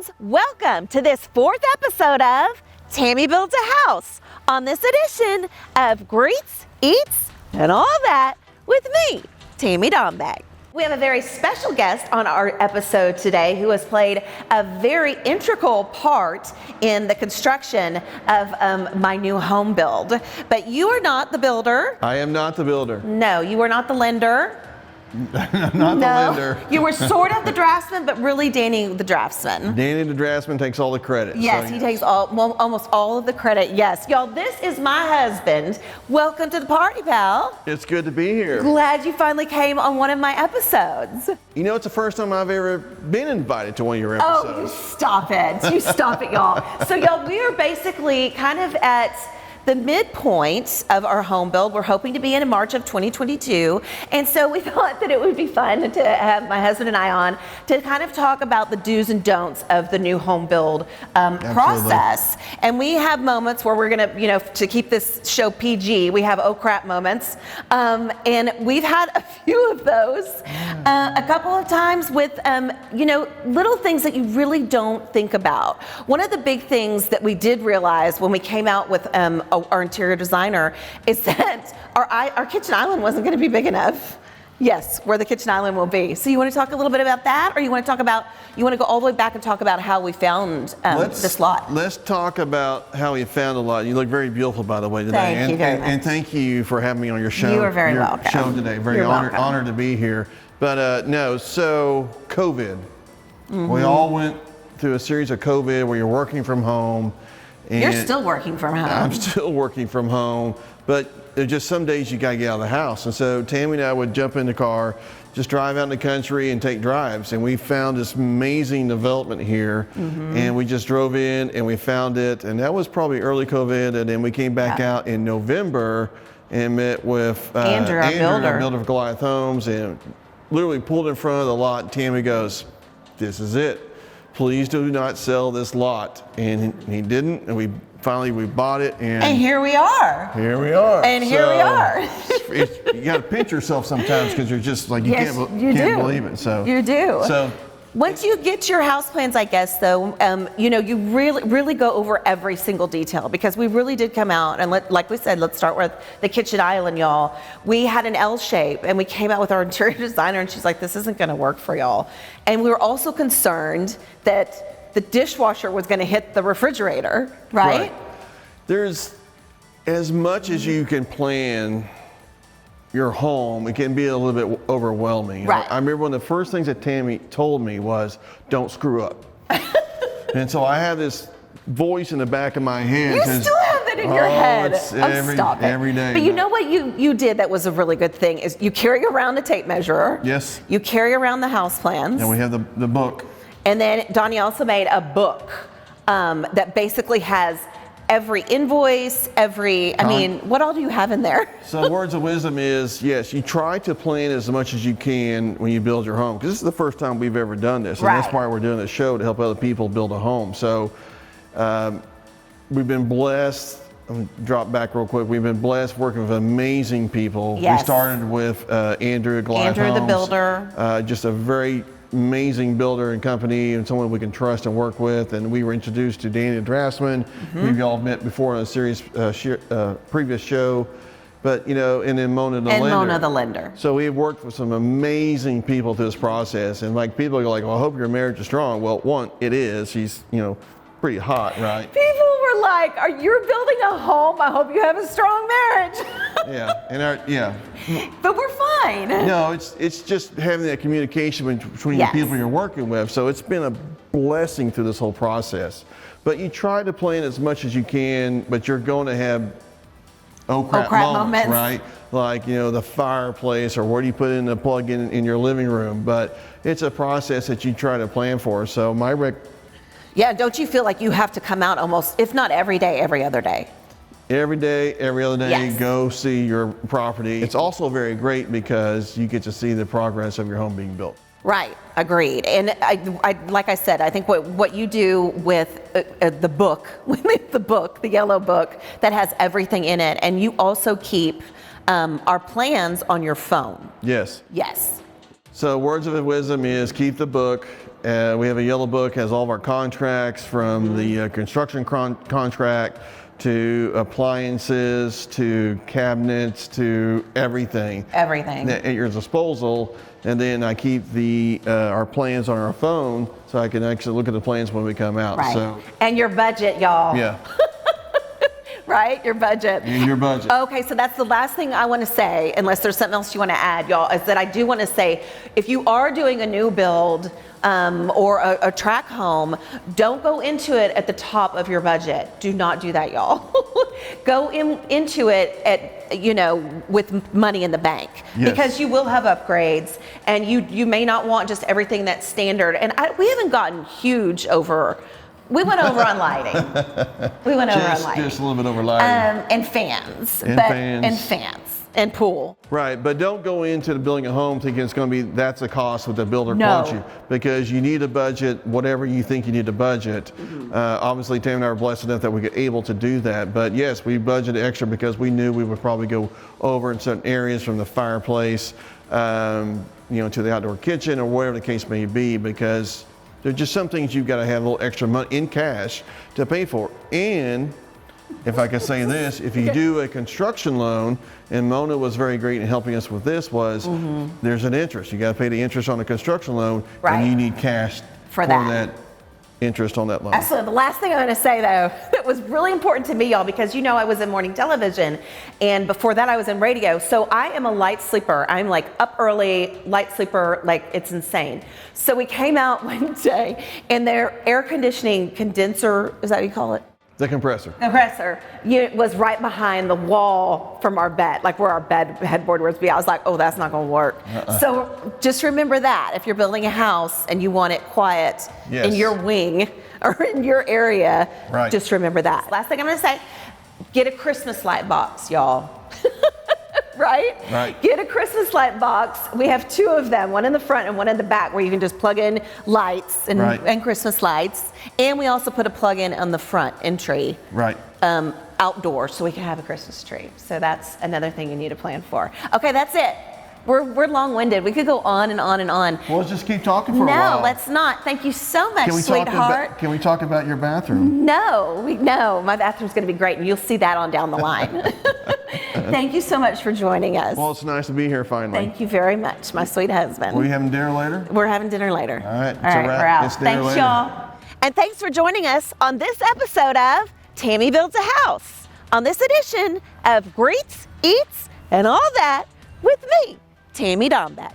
moms, welcome to this fourth episode of Tammy Builds a House. On this edition of Greets, Eats, and all that with me, Tammy Dombeck. We have a very special guest on our episode today who has played a very integral part in the construction of my new home build. But you are not the builder. I am not the builder. No, you are not the lender. Not the lender. You were sort of the draftsman, but really Danny the draftsman. Danny the draftsman takes all the credit. Yes, he takes almost all of the credit. Yes, y'all, this is my husband. Welcome to the party, pal. It's good to be here. Glad you finally came on one of my episodes. You know, it's the first time I've ever been invited to one of your Oh, episodes. you stop it. You stop it, y'all. So, y'all, we are basically kind of at the midpoint of our home build. We're hoping to be in March of 2022. And so we thought that it would be fun to have my husband and I on to kind of talk about the do's and don'ts of the new home build process. And we have moments where we're gonna, you know, to keep this show PG, we have oh crap moments. And we've had a few of those a couple of times with, you know, little things that you really don't think about. One of the big things that we did realize when we came out with our interior designer is that our kitchen island wasn't going to be big enough. Yes, where the kitchen island will be. So you want to talk a little bit about that, or you want to go all the way back and talk about how we found this lot? Let's talk about how we found the lot. You look very beautiful, by the way, today. Thank you very much. And thank you for having me on your show. You are very welcome. Show today. Very honored to be here. But no, so COVID. We all went through a series of COVID where you're working from home. And you're still working from home. I'm still working from home, but there's just some days you gotta get out of the house. And so Tammy and I would jump in the car, just drive out in the country and take drives. And we found this amazing development here. And we just drove in and we found it. And that was probably early COVID. And then we came back out in November and met with Andrew, our builder for Goliath Homes, and literally pulled in front of the lot. And Tammy goes, "This is it. Please do not sell this lot." And he didn't, and we finally bought it, and here we are. Here we are. And here we are. You got to pinch yourself sometimes because you're just like, you can't believe it. So you do. So once you get your house plans, I guess, though, you know, you really go over every single detail, because we really did come out and like we said, let's start with the kitchen island, y'all. We had an L shape, and we came out with our interior designer, and she's like, this isn't going to work for y'all. And we were also concerned that the dishwasher was going to hit the refrigerator, right? There's, as much as you can plan your home, it can be a little bit overwhelming. Right. I remember one of the first things that Tammy told me was, don't screw up. And so I have this voice in the back of my head. You still have it in your head. Stop it. Every day. But you know what you did that was a really good thing is you carry around a tape measure. Yes. You carry around the house plans. And we have the book. And then Donnie also made a book that basically has every invoice, I mean, what all do you have in there? So words of wisdom is, yes, you try to plan as much as you can when you build your home, because this is the first time we've ever done this. And that's why we're doing this show, to help other people build a home. So we've been blessed. I'm gonna drop back real quick. We've been blessed working with amazing people. Yes. We started with Andrew at Goliath Homes, the builder. Just a very amazing builder and company, and someone we can trust and work with. And we were introduced to Danny the draftsman, who y'all met before on a series previous show. But you know, and then Mona the lender. So we have worked with some amazing people through this process. And like, people are like, well, I hope your marriage is strong. Well, one, it is. She's, you know, pretty hot, right? People were like, you're building a home, I hope you have a strong marriage. But we're fine. No, it's just having that communication between the people you're working with. So it's been a blessing through this whole process. But you try to plan as much as you can, but you're going to have oh crap moments, right? Like, you know, the fireplace, or where do you put in the plug in your living room? But it's a process that you try to plan for. So don't you feel like you have to come out almost, if not every day, every other day? Every day, every other day, go see your property. It's also very great because you get to see the progress of your home being built. Right, agreed. And I like I said, I think what you do with the book, the yellow book that has everything in it, and you also keep our plans on your phone. Yes. Yes. So words of wisdom is keep the book. We have a yellow book, has all of our contracts from the construction contract to appliances to cabinets to everything. Everything. At your disposal. And then I keep our plans on our phone so I can actually look at the plans when we come out. Right. So, and your budget, y'all. yeah. Right? Your budget. And your budget. Okay, so that's the last thing I want to say, unless there's something else you want to add, y'all, is that I do want to say, if you are doing a new build or a track home, don't go into it at the top of your budget. Do not do that, y'all. Go into it with money in the bank. Yes. Because you will have upgrades, and you may not want just everything that's standard. And we haven't gotten huge over. We went over on lighting. Just a little bit over lighting. And fans. And fans. And pool. Right, but don't go into the building a home thinking that's a cost that the builder No. quotes you, because you need a budget, whatever you think you need to budget. Obviously, Tammy and I are blessed enough that we were able to do that. But yes, we budgeted extra because we knew we would probably go over in certain areas, from the fireplace, to the outdoor kitchen, or whatever the case may be, because there's just some things you've got to have a little extra money in cash to pay for. And if I could say this, if you do a construction loan, and Mona was very great in helping us with this, there's an interest. You got to pay the interest on a construction loan, Right. and you need cash for that interest on that loan. Absolutely. The last thing I'm going to say, though, that was really important to me, y'all, because I was in morning television, and before that I was in radio. So I am a light sleeper. I'm like up early, light sleeper, like it's insane. So we came out one day, and their air conditioning condenser, is that what you call it? The compressor. Was right behind the wall from our bed, like where our headboard was. I was like, oh, that's not going to work. So just remember that if you're building a house and you want it quiet in your wing or in your area, just remember that. Last thing I'm going to say, get a Christmas light box, y'all. Right? Get a Christmas light box. We have 2 of them, one in the front and one in the back, where you can just plug in lights and Christmas lights. And we also put a plug in on the front entry. Outdoors, so we can have a Christmas tree. So that's another thing you need to plan for. Okay, that's it. We're long-winded. We could go on and on and on. Well, let's just keep talking for a while. No, let's not. Thank you so much, sweetheart. Can we talk about your bathroom? No, my bathroom's going to be great, and you'll see that on down the line. Thank you so much for joining us. Well, it's nice to be here finally. Thank you very much, my sweet husband. Are we having dinner later? We're having dinner later. All right, we're out. Thanks, y'all. And thanks for joining us on this episode of Tammy Builds a House, on this edition of Greets, Eats, and All That with me, Tammy Dombeck.